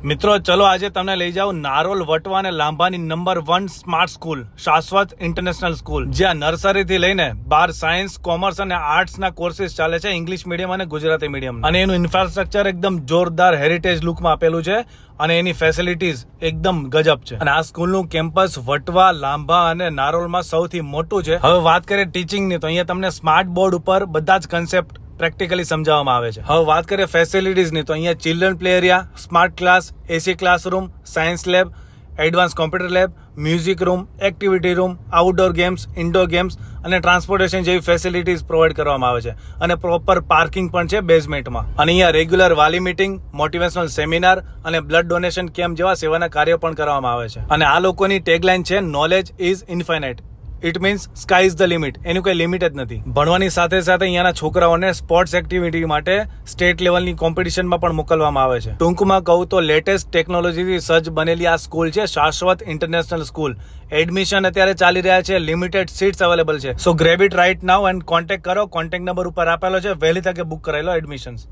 મિત્રો ચલો આજે તમને લઈ જાઉં નારોલ વટવા અને લાંભાની નંબર 1 સ્માર્ટ સ્કૂલ શાશ્વત ઇન્ટરનેશનલ સ્કૂલ, જ્યાં નર્સરી થી લઈને 12 સાયન્સ, કોમર્સ અને આર્ટ્સ ના કોર્सेस ચાલે છે, ઇંગ્લિશ મીડિયમ અને ગુજરાતી મીડિયમ. અને એનું ઇન્ફ્રાસ્ટ્રક્ચર એકદમ જોરદાર હેરિટેજ લુકમાં આપેલું છે અને એની ફેસિલિટીઝ એકદમ ગજબ છે. અને આ સ્કૂલનું કેમ્પસ વટવા, લાંભા અને નારોલમાં સૌથી મોટું છે. હવે વાત કરીએ ટીચિંગની, તો અહીંયા તમને સ્માર્ટ બોર્ડ ઉપર બધા જ કન્સેપ્ટ પ્રેક્ટિકલી સમજાવવામાં આવે છે. હવે વાત કરીએ ફેસિલિટીઝની, તો અહીંયા children play area, smart class, AC classroom, science lab, advance computer lab, music room, activity room, outdoor games, indoor games અને ટ્રાન્સપોર્ટેશન જેવી ફેસિલિટીઝ પ્રોવાઈડ કરવામાં આવે છે. અને પ્રોપર પાર્કિંગ પણ છે બેઝમેન્ટમાં. અને અહીંયા રેગ્યુલર વાલી મીટિંગ, મોટિવેશનલ સેમિનાર અને બ્લડ ડોનેશન કેમ્પ જેવા સેવાના કાર્યો પણ કરવામાં આવે છે. અને આ લોકોની ટેગલાઇન છે knowledge is infinite. It means sky is the limit. એનું કોઈ લિમિટ જ નથી. ભણવાની સાથે સાથે અહીંયાના છોકરાઓને સ્પોર્ટ્સ એક્ટિવિટી માટે સ્ટેટ લેવલની કોમ્પિટિશનમાં પણ મોકલવામાં આવે છે. ટૂંકમાં કહું તો લેટેસ્ટ ટેકનોલોજીથી સજ્જ બનેલી આ સ્કૂલ છે શાશ્વત ઇન્ટરનેશનલ સ્કૂલ. એડમિશન અત્યારે ચાલી રહ્યા છે, લિમિટેડ સીટ્સ અવેલેબલ છે. So grab it right now and contact કરો. કોન્ટેક્ટ નંબર ઉપર આપેલો છે, વહેલી તકે બુક કરાવી લો એડમિશન્સ.